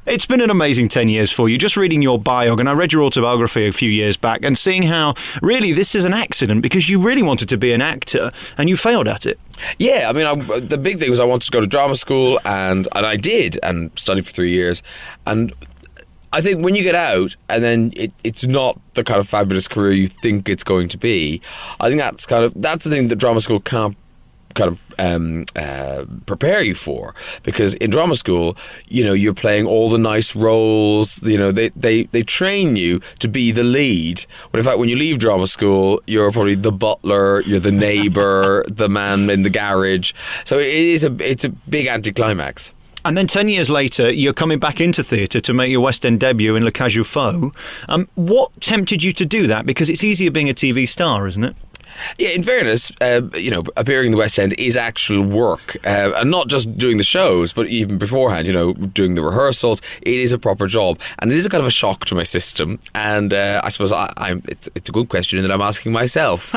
It's been an amazing 10 years for you. Just reading your biog, and I read your autobiography a few years back, and seeing how really this is an accident because you really wanted to be an actor and you failed at it. Yeah, I mean, the big thing was I wanted to go to drama school, and I did, and studied for 3 years. And I think when you get out and then it's not the kind of fabulous career you think it's going to be, I think that's the thing that drama school can't kind of prepare you for, because in drama school, you know, you're playing all the nice roles. You know, they train you to be the lead. When in fact, when you leave drama school, you're probably the butler, you're the neighbour, the man in the garage. So it's a big anticlimax. And then 10 years later, you're coming back into theatre to make your West End debut in Le Cage aux Folles. What tempted you to do that? Because it's easier being a TV star, isn't it? Yeah, in fairness, you know, appearing in the West End is actual work, and not just doing the shows, but even beforehand, you know, doing the rehearsals. It is a proper job, and it is a kind of a shock to my system. And I suppose it's a good question that I'm asking myself: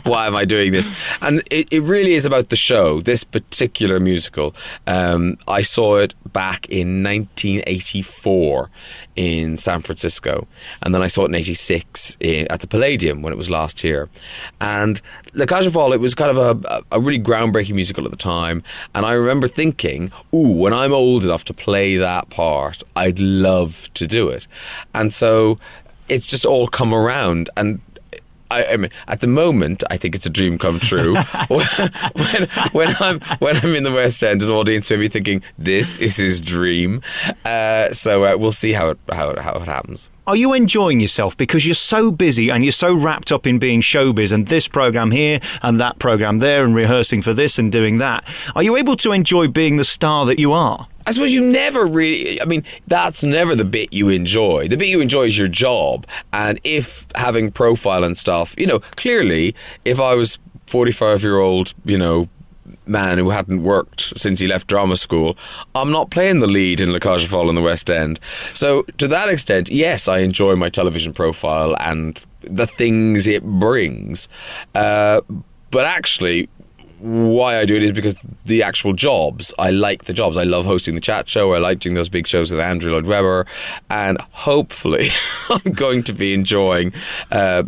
why am I doing this? And it really is about the show. This particular musical, I saw it back in 1984 in San Francisco, and then I saw it in '86 at the Palladium when it was last year. And Le Cage aux Folles, it was kind of a really groundbreaking musical at the time. And I remember thinking, when I'm old enough to play that part, I'd love to do it. And so it's just all come around. And I mean, at the moment, I think it's a dream come true. when I'm in the West End, an audience may be thinking, this is his dream. So we'll see how it happens. Are you enjoying yourself? Because you're so busy and you're so wrapped up in being showbiz and this programme here and that programme there and rehearsing for this and doing that. Are you able to enjoy being the star that you are? I suppose you never really... I mean, that's never the bit you enjoy. The bit you enjoy is your job. And if having profile and stuff, you know, clearly, if I was 45-year-old, you know, man who hadn't worked since he left drama school, I'm not playing the lead in Le Cage aux Folles in the West End. So to that extent, yes, I enjoy my television profile and the things it brings. But actually, why I do it is because the actual jobs, I like the jobs. I love hosting the chat show. I like doing those big shows with Andrew Lloyd Webber, and hopefully I'm going to be enjoying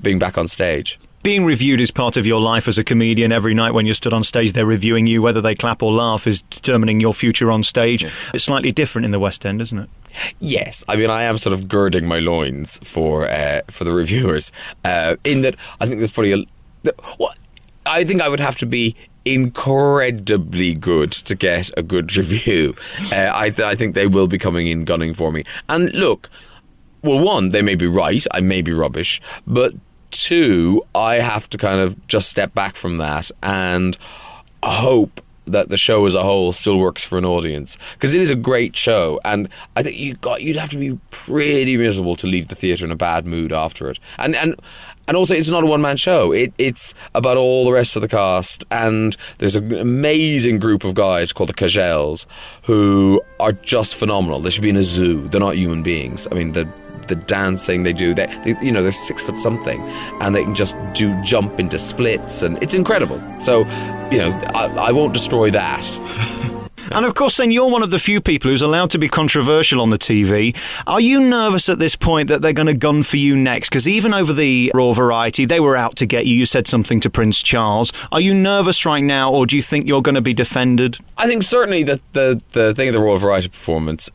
being back on stage. Being reviewed is part of your life as a comedian. Every night when you're stood on stage, they're reviewing you. Whether they clap or laugh is determining your future on stage. Yeah. It's slightly different in the West End, isn't it? Yes, I mean, I am sort of girding my loins for the reviewers. In that, I think there's probably I think I would have to be incredibly good to get a good review. I think they will be coming in gunning for me. And look, well, one, they may be right, I may be rubbish, but two, I have to kind of just step back from that and hope that the show as a whole still works for an audience, because it is a great show, and I think you'd have to be pretty miserable to leave the theatre in a bad mood after it. And also, it's not a one-man show. It's about all the rest of the cast, and there's an amazing group of guys called the Cagelles who are just phenomenal. They should be in a zoo. They're not human beings. I mean, the dancing they do, they you know, they're 6 foot something, and they can just jump into splits, and it's incredible. So, you know, I won't destroy that. And of course, then you're one of the few people who's allowed to be controversial on the TV. Are you nervous at this point that they're going to gun for you next? Because even over the Raw Variety, they were out to get you. You said something to Prince Charles. Are you nervous right now, or do you think you're going to be defended? I think certainly that the thing of the Raw Variety performance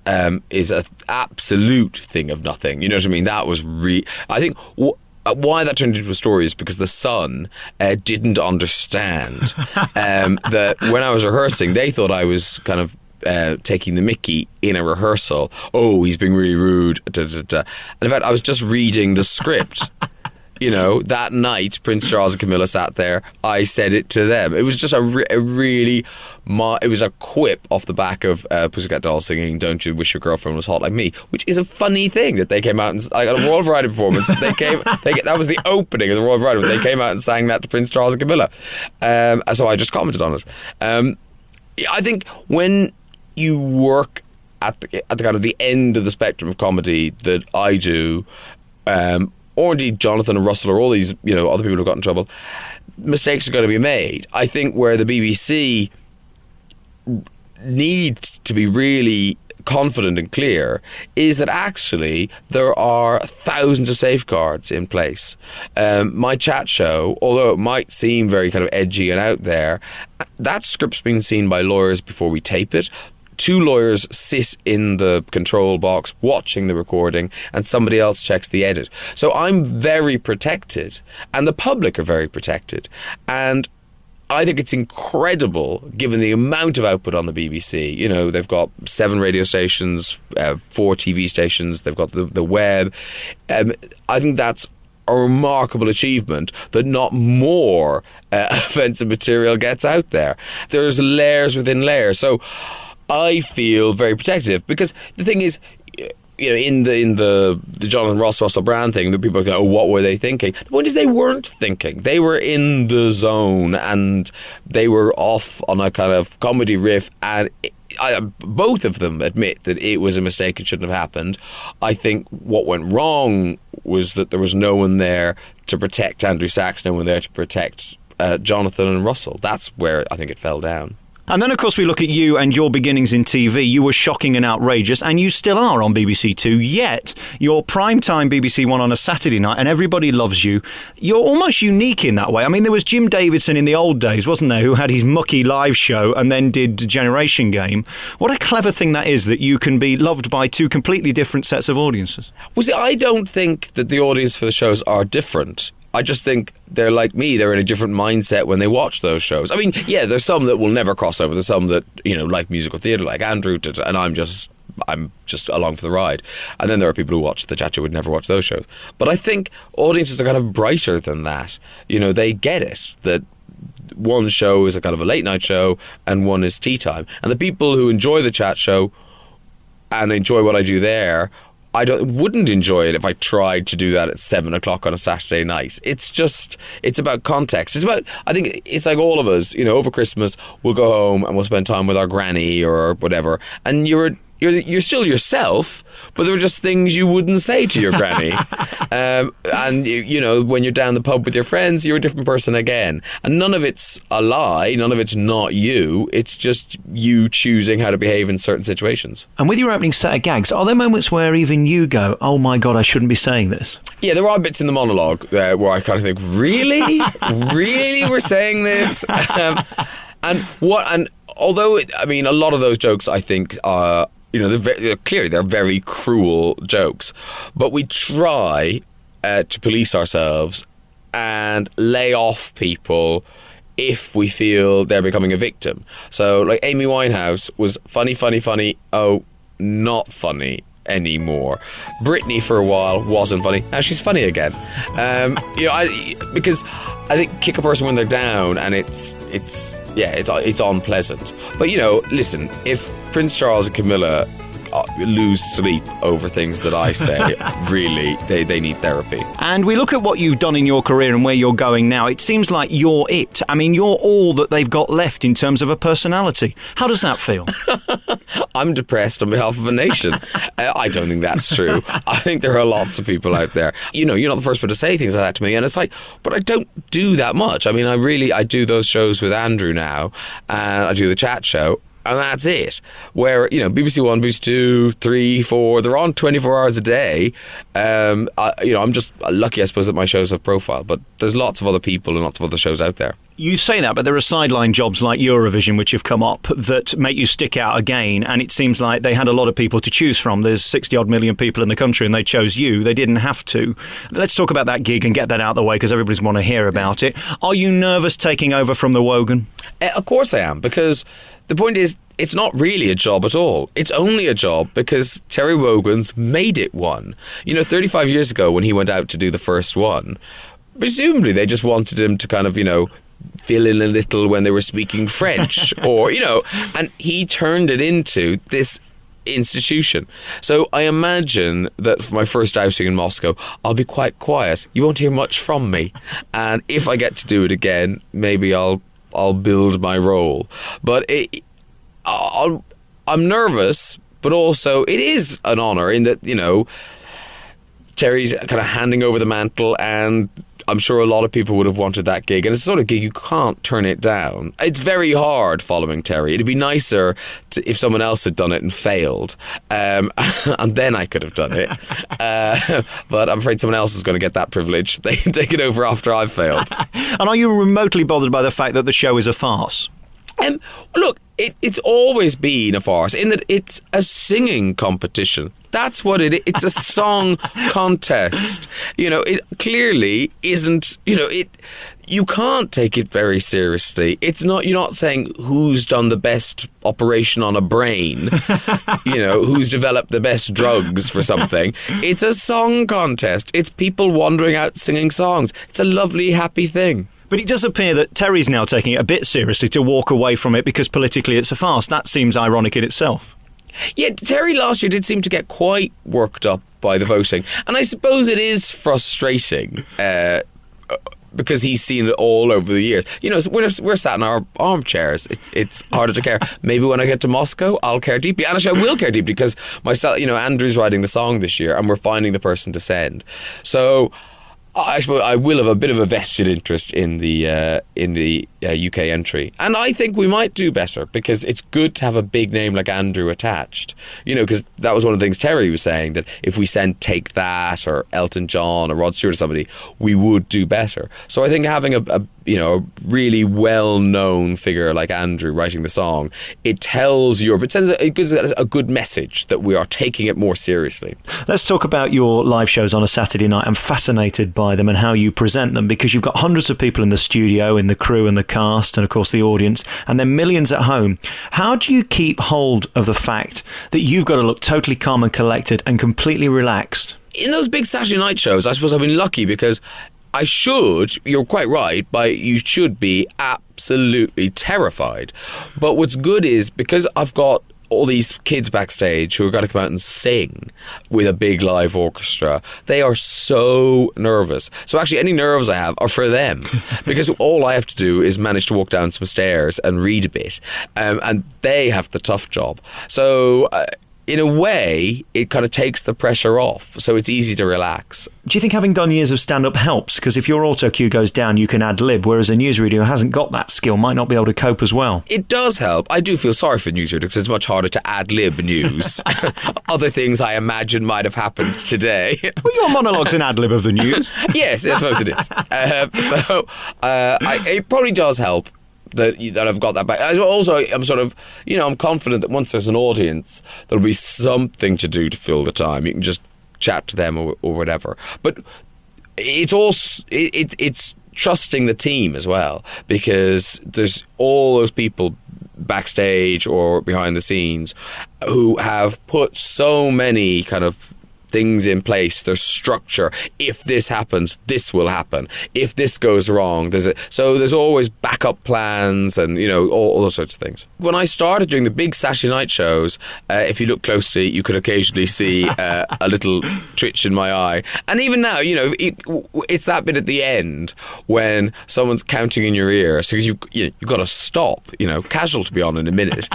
is an absolute thing of nothing. You know what I mean? That was I think why that turned into a story is because the Sun didn't understand that when I was rehearsing, they thought I was kind of taking the mickey in a rehearsal. Oh, he's being really rude. Da, da, da. And in fact, I was just reading the script. You know, that night, Prince Charles and Camilla sat there. I said it to them. It was just it was a quip off the back of Pussycat Dolls singing "Don't You Wish Your Girlfriend Was Hot Like Me," which is a funny thing that they came out and at a Royal Variety performance. That was the opening of the Royal Variety. They came out and sang that to Prince Charles and Camilla. So I just commented on it. I think when you work at the kind of the end of the spectrum of comedy that I do, or indeed Jonathan and Russell or all these, you know, other people who've got in trouble, mistakes are going to be made. I think where the BBC need to be really confident and clear is that actually there are thousands of safeguards in place. My chat show, although it might seem very kind of edgy and out there, that script's been seen by lawyers before we tape it. 2 lawyers sit in the control box watching the recording, and somebody else checks the edit. So I'm very protected, and the public are very protected. And I think it's incredible, given the amount of output on the BBC. You know, they've got 7 radio stations, 4 TV stations, they've got the web. I think that's a remarkable achievement that not more offensive material gets out there. There's layers within layers. So I feel very protective, because the thing is, you know, in the Jonathan Ross, Russell Brand thing, the people go, oh, what were they thinking? The point is, they weren't thinking. They were in the zone, and they were off on a kind of comedy riff, and both of them admit that it was a mistake, it shouldn't have happened. I think what went wrong was that there was no one there to protect Andrew Sachs, no one there to protect Jonathan and Russell. That's where I think it fell down. And then, of course, we look at you and your beginnings in TV. You were shocking and outrageous, and you still are on BBC Two, yet you're primetime BBC One on a Saturday night, and everybody loves you. You're almost unique in that way. I mean, there was Jim Davidson in the old days, wasn't there, who had his mucky live show and then did Generation Game. What a clever thing that is, that you can be loved by 2 completely different sets of audiences. Well, see, I don't think that the audience for the shows are different. I just think they're like me. They're in a different mindset when they watch those shows. I mean, yeah, there's some that will never cross over. There's some that, you know, like musical theatre, like Andrew did, and I'm just along for the ride. And then there are people who watch the chat show who would never watch those shows. But I think audiences are kind of brighter than that. You know, they get it, that one show is a kind of a late night show and one is tea time. And the people who enjoy the chat show and enjoy what I do there, I wouldn't enjoy it if I tried to do that at 7 o'clock on a Saturday night. It's about context. I think it's like all of us, you know, over Christmas, we'll go home and we'll spend time with our granny or whatever. And you're still yourself, but there are just things you wouldn't say to your granny. And, you know, when you're down the pub with your friends, you're a different person again. And none of it's a lie. None of it's not you. It's just you choosing how to behave in certain situations. And with your opening set of gags, are there moments where even you go, oh my God, I shouldn't be saying this? Yeah, there are bits in the monologue where I kind of think, really? Really? We're saying this? And although, I mean, a lot of those jokes, I think, are, you know, they're very cruel jokes, but we try to police ourselves and lay off people if we feel they're becoming a victim. So, like, Amy Winehouse was funny, oh, not funny anymore. Britney for a while wasn't funny. Now she's funny again. You know, because I think kick a person when they're down, and it's unpleasant. But, you know, listen, if Prince Charles and Camilla lose sleep over things that I say, really, they need therapy. And we look at what you've done in your career and where you're going now. It seems like you're it. I mean, you're all that they've got left in terms of a personality. How does that feel? I'm depressed on behalf of a nation. I don't think that's true. I think there are lots of people out there. You know, you're not the first one to say things like that to me, and it's like, but I don't do that much. I mean, I do those shows with Andrew now, and I do the chat show, and that's it. Where, you know, BBC One, BBC Two, 3, 4, they're on 24 hours a day. You know, I'm just lucky, I suppose, that my shows have profile, but there's lots of other people and lots of other shows out there. You say that, but there are sideline jobs like Eurovision which have come up that make you stick out again, and it seems like they had a lot of people to choose from. There's 60-odd million people in the country and they chose you. They didn't have to. Let's talk about that gig and get that out of the way, because everybody's want to hear about it. Are you nervous taking over from the Wogan? Of course I am, because the point is, it's not really a job at all. It's only a job because Terry Wogan's made it one. You know, 35 years ago when he went out to do the first one, presumably they just wanted him to kind of, you know, fill in a little when they were speaking French or, you know, and he turned it into this institution. So I imagine that for my first outing in Moscow, I'll be quite quiet. You won't hear much from me. And if I get to do it again, maybe I'll build my role. But I'm nervous, but also it is an honour in that, you know, Terry's kind of handing over the mantle, and I'm sure a lot of people would have wanted that gig, and it's the sort of gig you can't turn it down. It's very hard following Terry. It'd be nicer if someone else had done it and failed, and then I could have done it. But I'm afraid someone else is going to get that privilege. They can take it over after I've failed. And are you remotely bothered by the fact that the show is a farce? Look, it's always been a farce in that it's a singing competition. That's what it is. It's a song contest. It clearly isn't, you can't take it very seriously. You're not saying who's done the best operation on a brain, who's developed the best drugs for something. It's a song contest. It's people wandering out singing songs. It's a lovely, happy thing. But it does appear that Terry's now taking it a bit seriously to walk away from it because politically it's a farce. That seems ironic in itself. Yeah, Terry last year did seem to get quite worked up by the voting. And I suppose it is frustrating because he's seen it all over the years. We're sat in our armchairs. It's harder to care. Maybe when I get to Moscow, I'll care deeply. And actually, I will care deeply because myself, Andrew's writing the song this year and we're finding the person to send. So I suppose I will have a bit of a vested interest in the UK entry, and I think we might do better because it's good to have a big name like Andrew attached. Because that was one of the things Terry was saying, that if we sent Take That or Elton John or Rod Stewart or somebody, we would do better. So I think having a really well-known figure like Andrew writing the song, it tells Europe, it gives a good message that we are taking it more seriously. Let's talk about your live shows on a Saturday night. I'm fascinated by them and how you present them, because you've got hundreds of people in the studio, in the crew and the cast, and of course the audience, and then millions at home. How do you keep hold of the fact that you've got to look totally calm and collected and completely relaxed? In those big Saturday night shows, I suppose I've been lucky because you're quite right, but you should be absolutely terrified. But what's good is, because I've got all these kids backstage who are going to come out and sing with a big live orchestra, they are so nervous. So actually any nerves I have are for them, because all I have to do is manage to walk down some stairs and read a bit, and they have the tough job. So in a way, it kind of takes the pressure off, so it's easy to relax. Do you think having done years of stand-up helps? Because if your auto cue goes down, you can ad-lib, whereas a newsreader who hasn't got that skill might not be able to cope as well. It does help. I do feel sorry for newsreaders because it's much harder to ad-lib news. Other things I imagine might have happened today. Well, your monologue's an ad-lib of the news. Yes, I suppose it is. It probably does help that I've got that back. Also, I'm sort of, I'm confident that once there's an audience, there'll be something to do to fill the time. You can just chat to them or whatever. But it's also it's trusting the team as well, because there's all those people backstage or behind the scenes who have put so many kind of things in place. There's structure. If this happens, this will happen. If this goes wrong, there's always backup plans and all those sorts of things. When I started doing the big Saturday night shows, if you look closely, you could occasionally see a little twitch in my eye. And even now, it's that bit at the end when someone's counting in your ear, so you've got to stop. Casual to be on in a minute.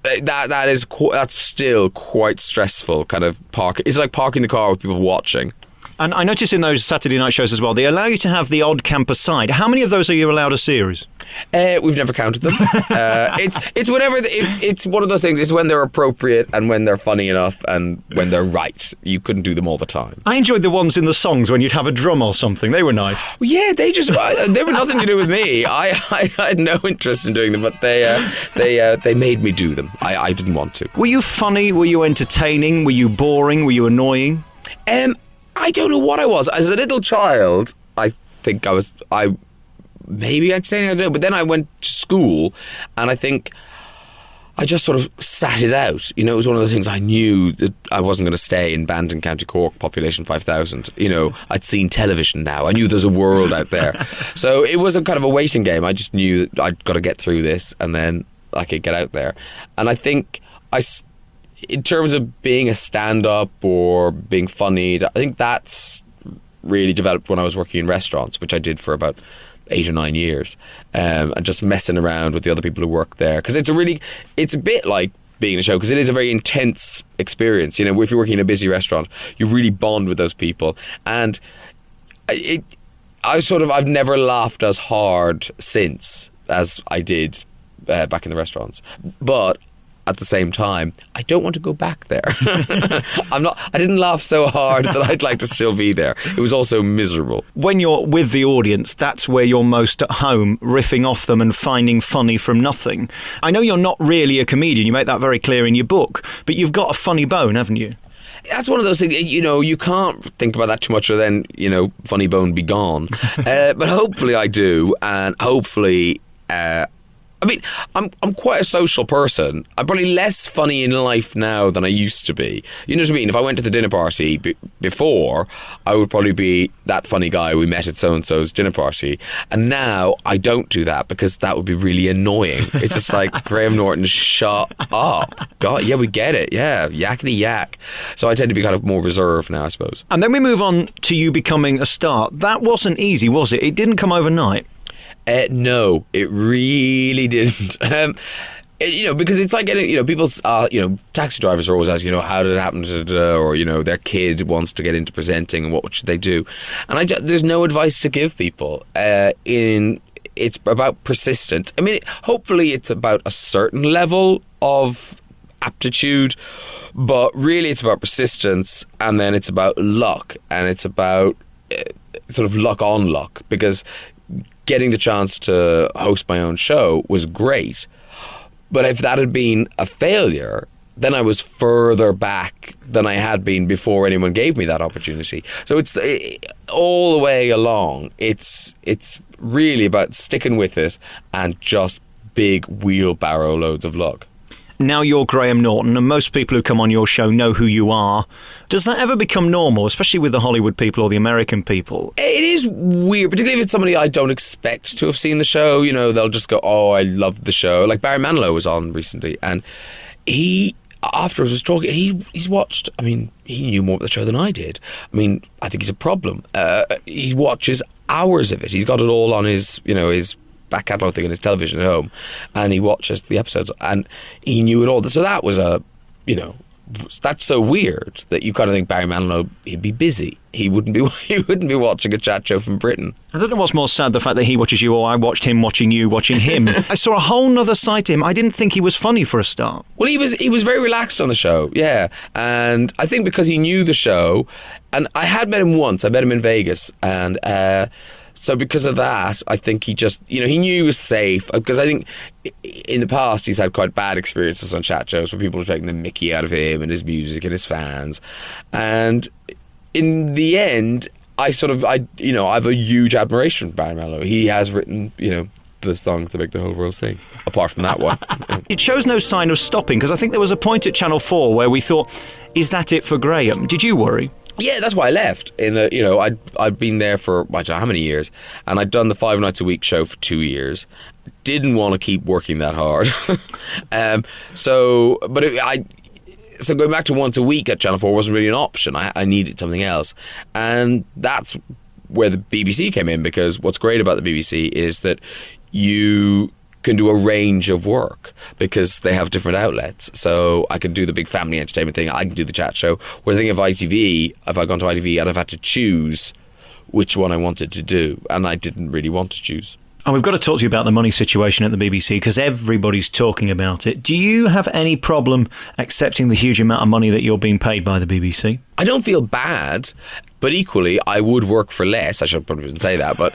That's still quite stressful. Kind of it's like parking the car with people watching. And I noticed in those Saturday night shows as well, they allow you to have the odd camp aside. How many of those are you allowed a series? We've never counted them. It's whatever. It's one of those things. It's when they're appropriate and when they're funny enough and when they're right. You couldn't do them all the time. I enjoyed the ones in the songs when you'd have a drum or something. They were nice. Yeah, they were nothing to do with me. I had no interest in doing them, but they made me do them. I didn't want to. Were you funny? Were you entertaining? Were you boring? Were you annoying? I don't know what I was. As a little child, I think maybe entertaining, I don't know. But then I went to school, and I think I just sort of sat it out. It was one of those things I knew that I wasn't going to stay in Bandon, County Cork, population 5,000. I'd seen television now. I knew there's a world out there. So it was a kind of a waiting game. I just knew that I'd got to get through this, and then I could get out there. And I think in terms of being a stand-up or being funny, I think that's really developed when I was working in restaurants, which I did for about 8 or 9 years, and just messing around with the other people who work there. Because it's a bit like being in a show, because it is a very intense experience. If you're working in a busy restaurant, you really bond with those people. And I've never laughed as hard since as I did back in the restaurants. But at the same time, I don't want to go back there. I didn't laugh so hard that I'd like to still be there. It was also miserable. When you're with the audience, that's where you're most at home, riffing off them and finding funny from nothing. I know you're not really a comedian, you make that very clear in your book, but you've got a funny bone, haven't you? That's one of those things, you can't think about that too much or then, funny bone be gone. But hopefully I do, and hopefully... I'm quite a social person. I'm probably less funny in life now than I used to be. You know what I mean? If I went to the dinner party before, I would probably be that funny guy we met at so-and-so's dinner party. And now I don't do that because that would be really annoying. It's just like, Graham Norton, shut up. God, yeah, we get it. Yeah, yakety yak. So I tend to be kind of more reserved now, I suppose. And then we move on to you becoming a star. That wasn't easy, was it? It didn't come overnight. No, it really didn't. Because it's like getting, people, taxi drivers are always asking, how did it happen, or, their kid wants to get into presenting and what should they do? And there's no advice to give people. It's about persistence. Hopefully it's about a certain level of aptitude, but really it's about persistence, and then it's about luck, and it's about sort of luck on luck, because getting the chance to host my own show was great. But if that had been a failure, then I was further back than I had been before anyone gave me that opportunity. So it's all the way along. It's really about sticking with it and just big wheelbarrow loads of luck. Now you're Graham Norton, and most people who come on your show know who you are. Does that ever become normal, especially with the Hollywood people or the American people? It is weird, particularly if it's somebody I don't expect to have seen the show. They'll just go, oh, I loved the show. Like Barry Manilow was on recently, and he, afterwards, was talking. He's watched, he knew more about the show than I did. I think he's a problem. He watches hours of it. He's got it all on his back catalogue thing on his television at home, and he watches the episodes, and he knew it all. So that was that's so weird that you kind of think Barry Manilow, he'd be busy. He wouldn't be watching a chat show from Britain. I don't know what's more sad, the fact that he watches you or I watched him watching you watching him. I saw a whole nother side to him. I didn't think he was funny for a start. Well, he was very relaxed on the show, yeah. And I think because he knew the show, and I had met him once. I met him in Vegas, and so because of that, I think he just, he knew he was safe, because I think in the past he's had quite bad experiences on chat shows where people are taking the mickey out of him and his music and his fans. And in the end, I have a huge admiration for Barry Manilow. He has written, the songs that make the whole world sing, apart from that one. It shows no sign of stopping, because I think there was a point at Channel 4 where we thought, is that it for Graham? Did you worry? Yeah, that's why I left. I'd been there for I don't know how many years, and I'd done the 5 nights a week show for 2 years. Didn't want to keep working that hard. So going back to once a week at Channel 4 wasn't really an option. I needed something else, and that's where the BBC came in, because what's great about the BBC is that you can do a range of work because they have different outlets. So I can do the big family entertainment thing, I can do the chat show. Whereas I think if I'd gone to ITV, I'd have had to choose which one I wanted to do, and I didn't really want to choose. And we've got to talk to you about the money situation at the BBC, because everybody's talking about it. Do you have any problem accepting the huge amount of money that you're being paid by the BBC? I don't feel bad, but equally, I would work for less. I should probably say that, but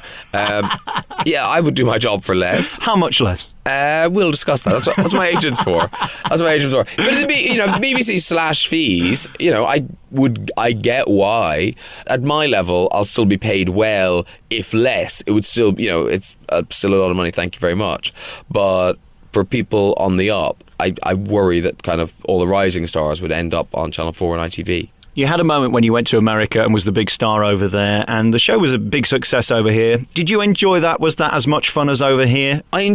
yeah, I would do my job for less. How much less? We'll discuss that. That's what my agent's for. That's what my agent's for. But the BBC slash fees, I get why. At my level, I'll still be paid well, if less. It would still, it's still a lot of money. Thank you very much. But for people on the up, I worry that kind of all the rising stars would end up on Channel 4 and ITV. You had a moment when you went to America and was the big star over there, and the show was a big success over here. Did you enjoy that? Was that as much fun as over here? I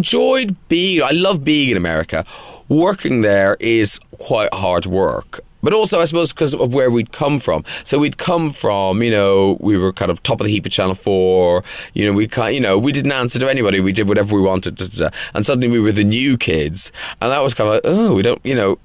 love being in America. Working there is quite hard work. But also, I suppose, because of where we'd come from. So we'd come from, we were kind of top of the heap at Channel 4. We didn't answer to anybody. We did whatever we wanted. And suddenly we were the new kids. And that was kind of like, we don't,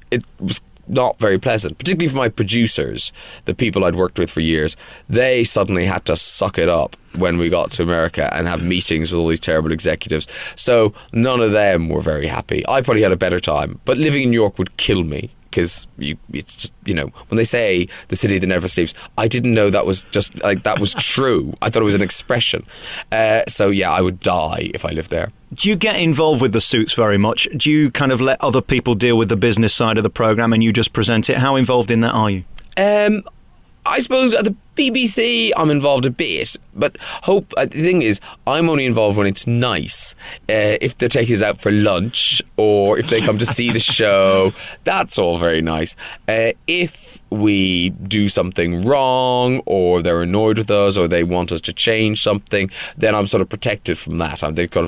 it was not very pleasant, particularly for my producers, the people I'd worked with for years. They suddenly had to suck it up when we got to America and have meetings with all these terrible executives. So none of them were very happy. I probably had a better time, but living in New York would kill me. Because it's just, when they say the city that never sleeps, I didn't know that was just like that was true. I thought it was an expression. So yeah, I would die if I lived there. Do you get involved with the suits very much? Do you kind of let other people deal with the business side of the programme and you just present it? How involved in that are you? I suppose at the BBC I'm involved a bit, but the thing is, I'm only involved when it's nice. If they're taking us out for lunch or if they come to see the show, that's all very nice. If we do something wrong or they're annoyed with us or they want us to change something, then I'm sort of protected from that.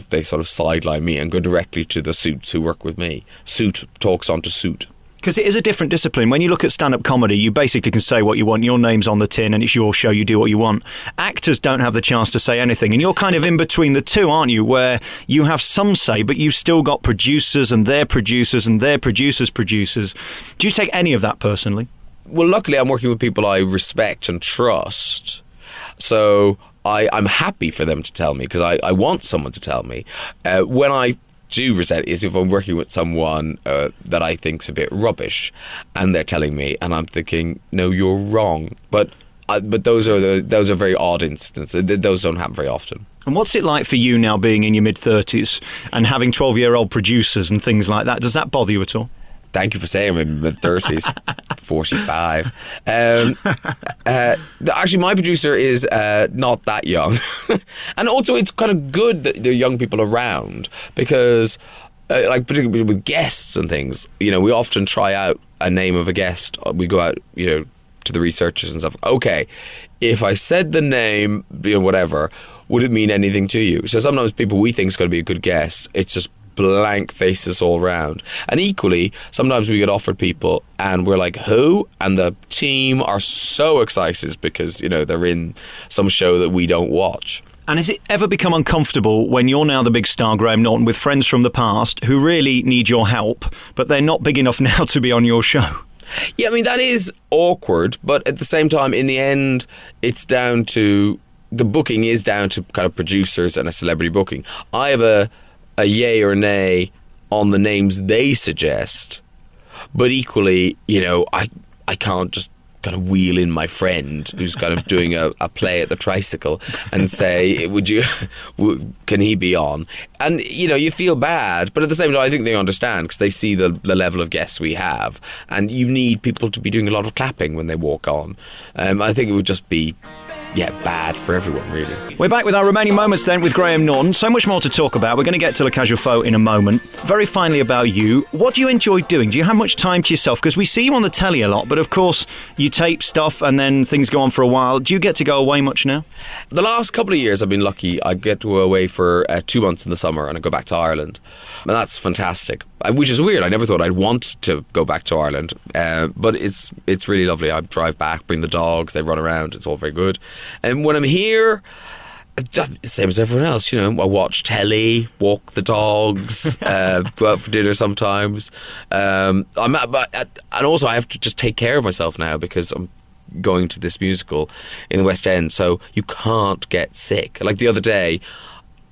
They sort of sideline me and go directly to the suits who work with me. Suit talks on to suit. Because it is a different discipline. When you look at stand-up comedy, you basically can say what you want. Your name's on the tin and it's your show. You do what you want. Actors don't have the chance to say anything. And you're kind of in between the two, aren't you? Where you have some say, but you've still got producers and their producers and their producers' producers. Do you take any of that personally? Well, luckily I'm working with people I respect and trust. So I'm happy for them to tell me because I want someone to tell me. When I do resent is if I'm working with someone that I think's a bit rubbish and they're telling me and I'm thinking, no, you're wrong. But those are very odd instances. Those don't happen very often. And what's it like for you now being in your mid-30s and having 12-year-old producers and things like that? Does that bother you at all? Thank you for saying I'm in my mid-30s. 45. Actually, my producer is not that young. And also, it's kind of good that there are young people around because, particularly with guests and things, we often try out a name of a guest. We go out, to the researchers and stuff. Okay, if I said the name, whatever, would it mean anything to you? So sometimes people we think is going to be a good guest, it's just blank faces all round. And equally, sometimes we get offered people and we're like, who? And the team are so excited because, they're in some show that we don't watch. And has it ever become uncomfortable when you're now the big star, Graham Norton, with friends from the past who really need your help, but they're not big enough now to be on your show? Yeah, I mean, that is awkward, but at the same time, in the end, it's down to, the booking is down to kind of producers and a celebrity booking. I have a yay or nay on the names they suggest, but equally, I can't just kind of wheel in my friend who's kind of doing a play at the Tricycle and say, can he be on? And, you feel bad, but at the same time, I think they understand because they see the level of guests we have, and you need people to be doing a lot of clapping when they walk on. I think it would just be bad for everyone, really. We're back with our remaining moments then with Graham Norton. So much more to talk about. We're going to get to Le Casual Faux in a moment. Very finally about you, what do you enjoy doing? Do you have much time to yourself? Because we see you on the telly a lot, but of course you tape stuff and then things go on for a while. Do you get to go away much now? The last couple of years I've been lucky. I get to go away for 2 months in the summer and I go back to Ireland. And that's fantastic. Which is weird. I never thought I'd want to go back to Ireland, but it's really lovely. I drive back, bring the dogs, they run around. It's all very good. And when I'm here, same as everyone else, I watch telly, walk the dogs, go out for dinner sometimes. And also I have to just take care of myself now because I'm going to this musical in the West End, so you can't get sick. Like the other day,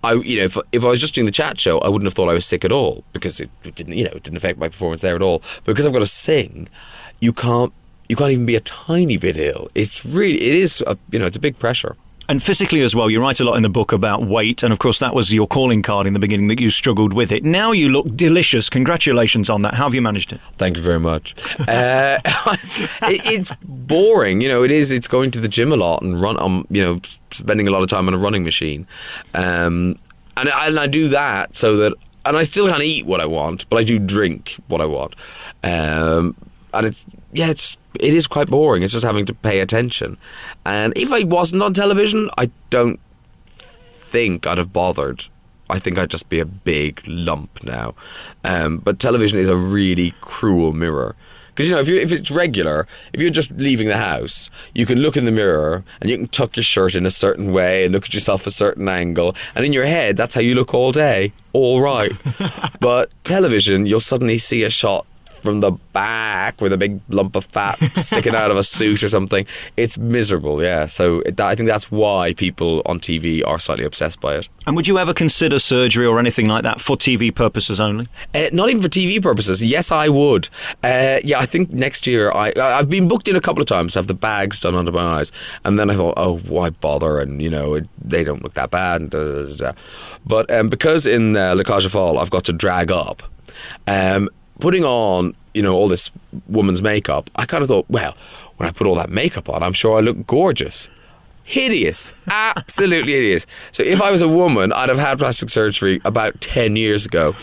if I was just doing the chat show, I wouldn't have thought I was sick at all because it didn't affect my performance there at all. But because I've got to sing, you can't even be a tiny bit ill. It's a big pressure. And physically as well, you write a lot in the book about weight, and of course that was your calling card in the beginning, that you struggled with it. Now you look delicious. Congratulations on that. How have you managed it? Thank you very much. It's boring, it is. It's going to the gym a lot and spending a lot of time on a running machine. And I do that so that, and I still can't eat what I want, but I do drink what I want. And it is quite boring. It's just having to pay attention. And if I wasn't on television, I don't think I'd have bothered. I think I'd just be a big lump now. But television is a really cruel mirror. Because, if it's regular, if you're just leaving the house, you can look in the mirror and you can tuck your shirt in a certain way and look at yourself a certain angle. And in your head, that's how you look all day. All right. But television, you'll suddenly see a shot from the back with a big lump of fat sticking out of a suit or something. It's miserable, yeah. So I think that's why people on TV are slightly obsessed by it. And would you ever consider surgery or anything like that for TV purposes only? Not even for TV purposes. Yes, I would. I think next year I've been booked in a couple of times to have the bags done under my eyes, and then I thought, oh, why bother? And they don't look that bad. And da, da, da. But because in Le Cage aux Folles I've got to drag up, putting on all this woman's makeup, I kind of thought, well, when I put all that makeup on, I'm sure I look gorgeous. Hideous. Absolutely hideous. So if I was a woman, I'd have had plastic surgery about 10 years ago.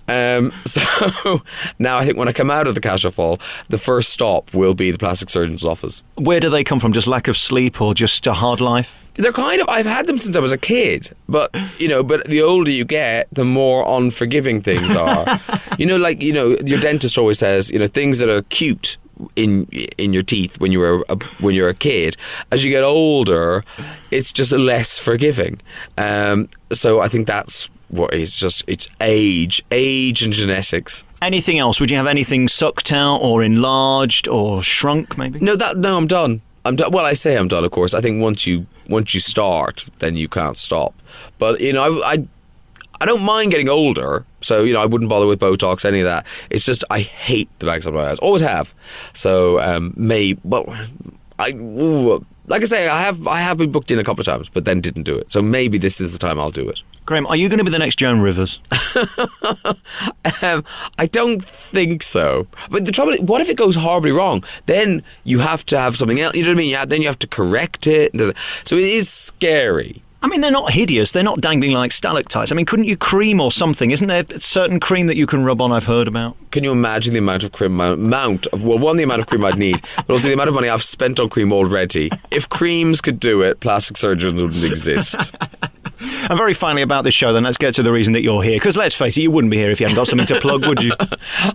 So now I think when I come out of the Cage aux Folles, the first stop will be the plastic surgeon's office. Where do they come from? Just lack of sleep or just a hard life? They're I've had them since I was a kid, but the older you get, the more unforgiving things are. Your dentist always says, things that are cute in your teeth when you're a kid, as you get older, it's just less forgiving. So I think that's what is it's age and genetics. Anything else? Would you have anything sucked out or enlarged or shrunk maybe? No, I'm done. Well, I say I'm done, of course. I think once you start, then you can't stop. But I don't mind getting older, so I wouldn't bother with Botox, any of that. It's just I hate the bags under my eyes, always have. So like I say, I have been booked in a couple of times, but then didn't do it. So maybe this is the time I'll do it. Graham, are you going to be the next Joan Rivers? I don't think so. But the trouble is, what if it goes horribly wrong? Then you have to have something else. You know what I mean? Then you have to correct it. So it is scary. I mean, they're not hideous. They're not dangling like stalactites. I mean, couldn't you cream or something? Isn't there a certain cream that you can rub on, I've heard about? Can you imagine the amount of cream, the amount of cream I'd need, but also the amount of money I've spent on cream already. If creams could do it, plastic surgeons wouldn't exist. And very finally about this show, then, let's get to the reason that you're here. Because let's face it, you wouldn't be here if you hadn't got something to plug, would you?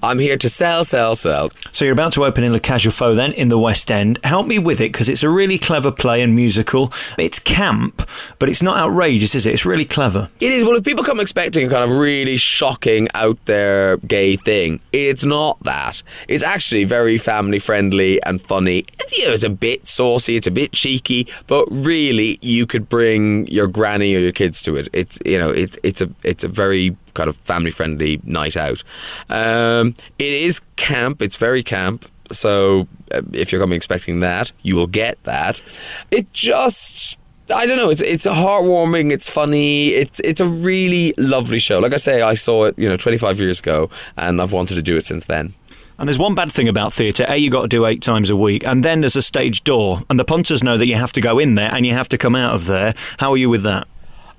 I'm here to sell. So you're about to open in Le Cage aux Folles, then, in the West End. Help me with it, because it's a really clever play and musical. It's camp, but it's not outrageous, is it? It's really clever. It is. Well, if people come expecting a kind of really shocking, out there, gay thing, it's not that. It's actually very family-friendly and funny. It's a bit saucy, it's a bit cheeky, but really, you could bring your granny or your kids to it. It's a very kind of family-friendly night out. It is camp. It's very camp. So if you're coming expecting that, you will get that. It just, I don't know. It's heartwarming. It's funny. It's a really lovely show. Like I say, I saw it 25 years ago, and I've wanted to do it since then. And there's one bad thing about theatre. You got to do 8 times a week, and then there's a stage door, and the punters know that you have to go in there and you have to come out of there. How are you with that?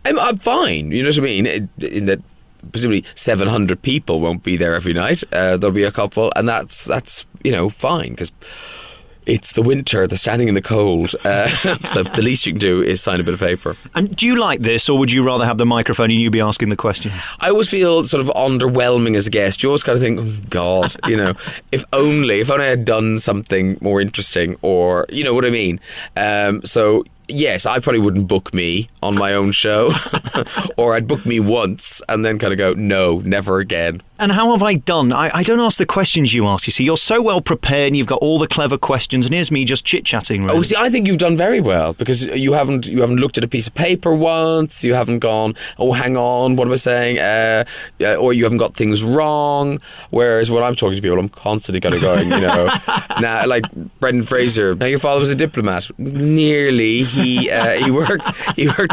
I'm fine. You know what I mean? In that, presumably 700 people won't be there every night. There'll be a couple, and that's fine, because it's the winter, they're standing in the cold. So the least you can do is sign a bit of paper. And do you like this, or would you rather have the microphone and you be asking the question? I always feel sort of underwhelming as a guest. You always kind of think, oh, God, if only I had done something more interesting, or, you know what I mean? So yes, I probably wouldn't book me on my own show, or I'd book me once and then kind of go, no, never again. And how have I done? I don't ask the questions you ask. You see, you're so well prepared and you've got all the clever questions, and here's me just chit-chatting, really. Oh, see, I think you've done very well, because you haven't looked at a piece of paper once, you haven't gone, oh, hang on, what am I saying? Or you haven't got things wrong, whereas when I'm talking to people, I'm constantly kind of going, now, like Brendan Fraser, now your father was a diplomat. Nearly. He worked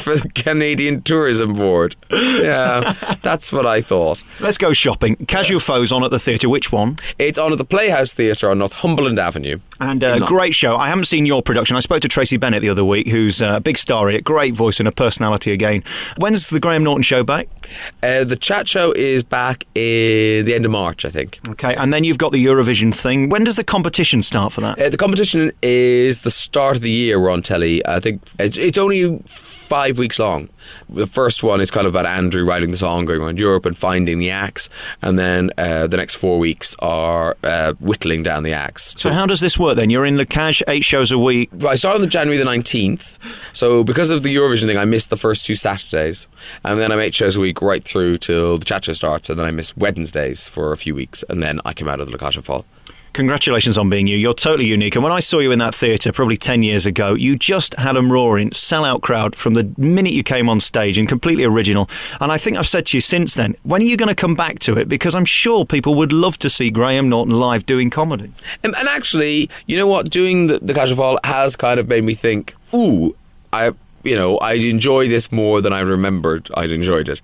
for the Canadian Tourism Board. Yeah, that's what I thought. Let's go shopping. Cage aux Folles on at the theatre. Which one? It's on at the Playhouse Theatre on Northumberland Avenue. And a great show. I haven't seen your production. I spoke to Tracy Bennett the other week, who's a big star in it. Great voice and a personality again. When's the Graham Norton show back? The chat show is back in the end of March, I think. Okay, and then you've got the Eurovision thing. When does the competition start for that? The competition is the start of the year. We're on telly. I think it's only 5 weeks long. The first one is kind of about Andrew writing the song, going around Europe and finding the acts, and then the next 4 weeks are whittling down the acts. So how does this work? work then? You're in Le Cage 8 shows a week. I started on January the 19th, so because of the Eurovision thing, I missed the first 2 Saturdays, and then I'm 8 shows a week right through till the chat show starts, and then I miss Wednesdays for a few weeks, and then I came out of the Le Cage fall. Congratulations on being you. You're totally unique. And when I saw you in that theatre probably 10 years ago, you just had them roaring, sell-out crowd from the minute you came on stage and completely original. And I think I've said to you since then, when are you going to come back to it? Because I'm sure people would love to see Graham Norton live doing comedy. And actually, you know what? Doing the Cage Fall has kind of made me think, I enjoy this more than I remembered I'd enjoyed it.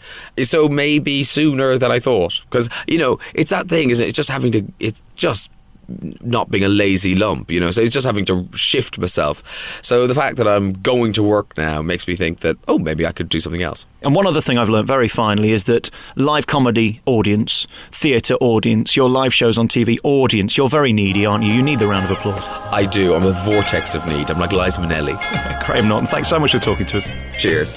So maybe sooner than I thought. Because, it's that thing, isn't it? It's just not being a lazy lump, so it's just having to shift myself. So the fact that I'm going to work now makes me think that, maybe I could do something else. And one other thing I've learned very finally is that live comedy audience, theatre audience, your live shows on TV audience, you're very needy, aren't you? You need the round of applause. I do. I'm a vortex of need. I'm like Liza Minnelli. Graham Norton, thanks so much for talking to us. Cheers.